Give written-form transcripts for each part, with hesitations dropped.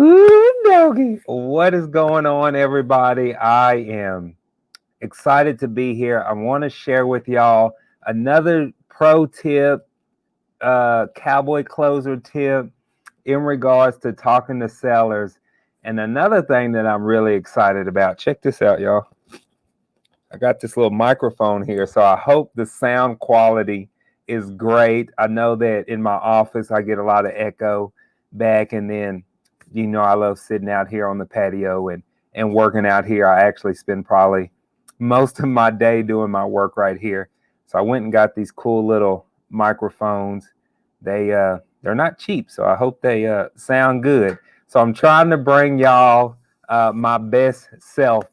Ooh, doggy. What is going on, everybody? I am excited to be here. I want to share with y'all another pro tip, cowboy closer tip in regards to talking to sellers. And another thing that I'm really excited about. Check this out, y'all. I got this little microphone here, so I hope the sound quality is great. I know that in my office I get a lot of echo back, and then I love sitting out here on the patio and working out here. I actually spend probably most of my day doing my work right here. So I went and got these cool little microphones. They're not cheap, so I hope they sound good. So I'm trying to bring y'all my best self,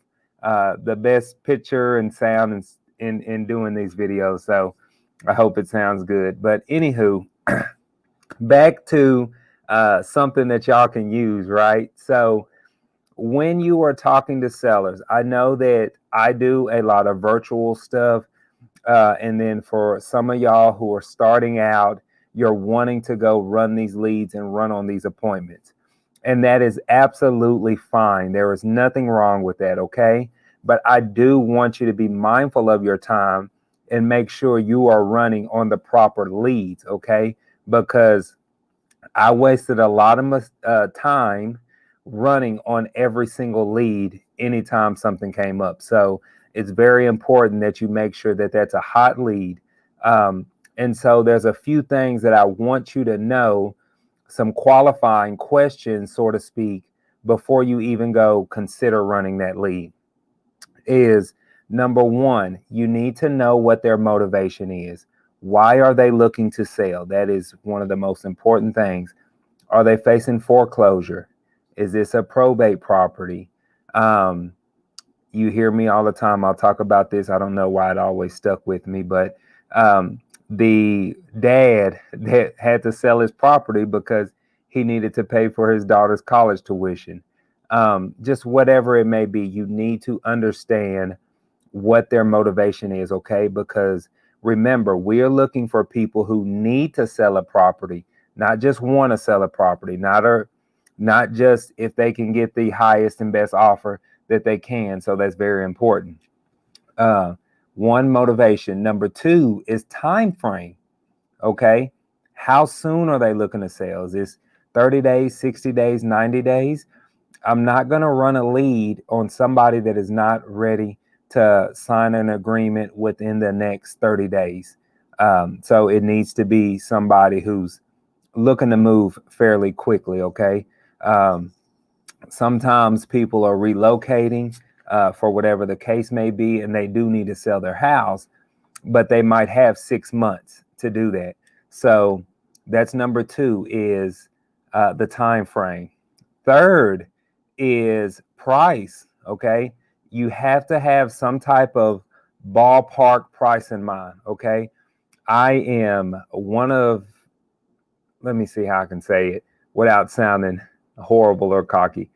the best picture and sound in doing these videos. So I hope it sounds good. But anywho, back to something that y'all can use, right? So when you are talking to sellers, I know that I do a lot of virtual stuff. And then for some of y'all who are starting out, you're wanting to go run these leads and run on these appointments. And that is absolutely fine. There is nothing wrong with that, okay? But I do want you to be mindful of your time and make sure you are running on the proper leads, okay? Because I wasted a lot of time running on every single lead anytime something came up. So it's very important that you make sure that that's a hot lead. And so there's a few things that I want you to know, some qualifying questions, so to speak, before you even go consider running that lead. Is number one, you need to know what their motivation is. Why are they looking to sell? That is one of the most important things. Are they facing foreclosure? Is this a probate property? Um, you hear me all the time. I'll talk about this. I don't know why it always stuck with me, but the dad that had to sell his property because he needed to pay for his daughter's college tuition. Just whatever it may be, you need to understand what their motivation is, okay? Because remember, we are looking for people who need to sell a property, not just want to sell a property, not just if they can get the highest and best offer that they can. So that's very important. Uh, One, motivation. Number two is time frame. Okay, how soon are they looking to sell? Is this 30 days, 60 days, 90 days? I'm not going to run a lead on somebody that is not ready to sign an agreement within the next 30 days. So it needs to be somebody who's looking to move fairly quickly, okay? Um, Sometimes people are relocating for whatever the case may be, and they do need to sell their house, but they might have 6 months to do that. So that's number two, is the time frame. Third is price. Okay, you have to have some type of ballpark price in mind. Okay, I am one of, let me see how I can say it without sounding horrible or cocky.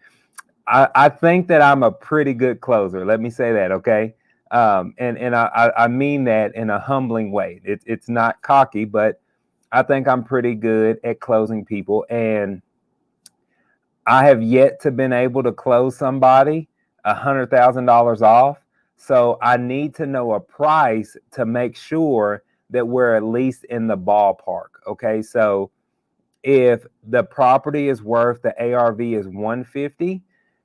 I think that I'm a pretty good closer. Let me say that, okay? And I mean that in a humbling way. It's not cocky, but I think I'm pretty good at closing people. And I have yet to been able to close somebody $100,000 off. So I need to know a price to make sure that we're at least in the ballpark. Okay, so if the property is worth, the ARV is 150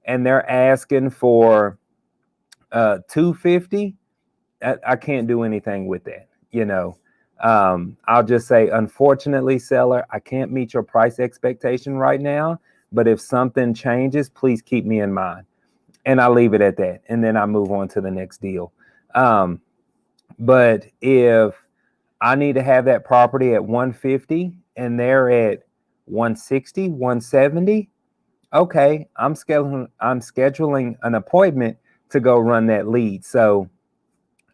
and they're asking for 250, I can't do anything with that. I'll just say, unfortunately, seller, I can't meet your price expectation right now, but if something changes, please keep me in mind. And I leave it at that, and then I move on to the next deal. But if I need to have that property at 150 and they're at 160, 170, okay, I'm scheduling an appointment to go run that lead. So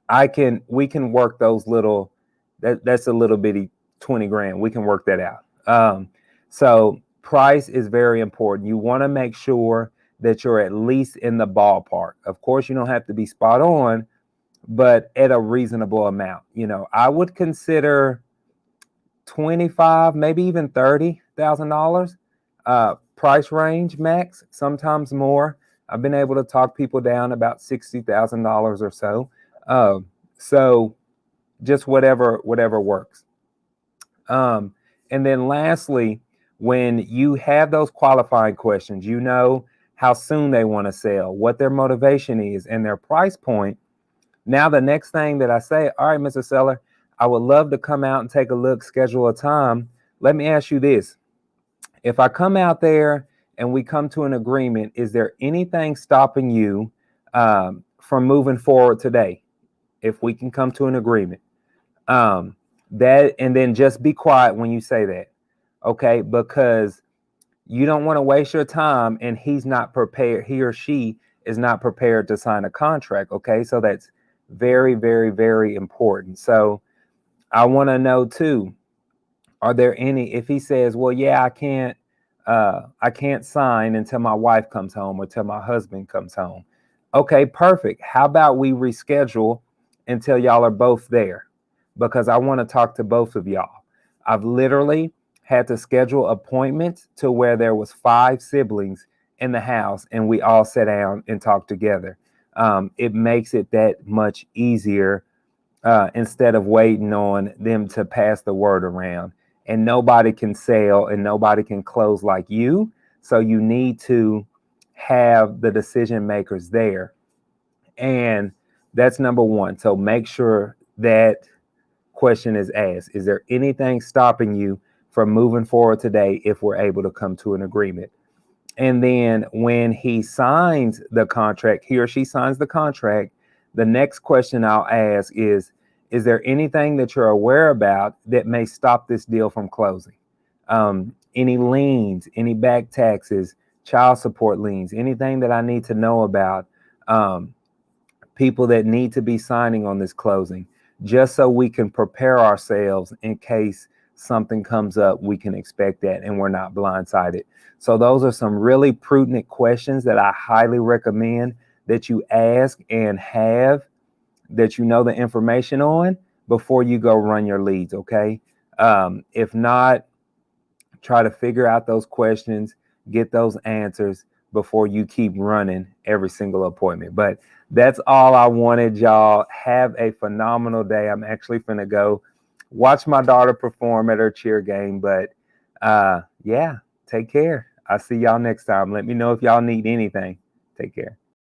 we can work those little, that's a little bitty 20 grand. We can work that out. So price is very important. You want to make sure that you're at least in the ballpark. Of course, you don't have to be spot on, but at a reasonable amount. I would consider 25, maybe even $30,000 price range max, sometimes more. I've been able to talk people down about $60,000 or so. So just whatever works. Um, and then lastly, when you have those qualifying questions, you know how soon they want to sell, what their motivation is, and their price point. Now, the next thing that I say, all right, Mr. Seller, I would love to come out and take a look, schedule a time. Let me ask you this. If I come out there and we come to an agreement, is there anything stopping you from moving forward today? If we can come to an agreement, that, and then just be quiet when you say that, okay? Because you don't want to waste your time and he's not prepared, he or she is not prepared to sign a contract, okay? So that's very, very, very important. So I want to know too, are there any, if he says, well, yeah, I can't sign until my wife comes home or till my husband comes home. Okay, perfect. How about we reschedule until y'all are both there? Because I want to talk to both of y'all. I've literally had to schedule appointments to where there was 5 siblings in the house and we all sat down and talked together. It makes it that much easier instead of waiting on them to pass the word around. And nobody can sell and nobody can close like you. So you need to have the decision makers there. And that's number one. So make sure that question is asked. Is there anything stopping you from moving forward today if we're able to come to an agreement? And then when he signs the contract, he or she signs the contract, the next question I'll ask is there anything that you're aware about that may stop this deal from closing? Any liens, any back taxes, child support liens, anything that I need to know about, people that need to be signing on this closing, just so we can prepare ourselves in case something comes up, we can expect that and we're not blindsided. So those are some really prudent questions that I highly recommend that you ask and have, that you know the information on before you go run your leads, okay? If not, try to figure out those questions, get those answers before you keep running every single appointment. But that's all I wanted, y'all. Have a phenomenal day. I'm actually finna go watch my daughter perform at her cheer game. But yeah, take care. I'll see y'all next time. Let me know if y'all need anything. Take care.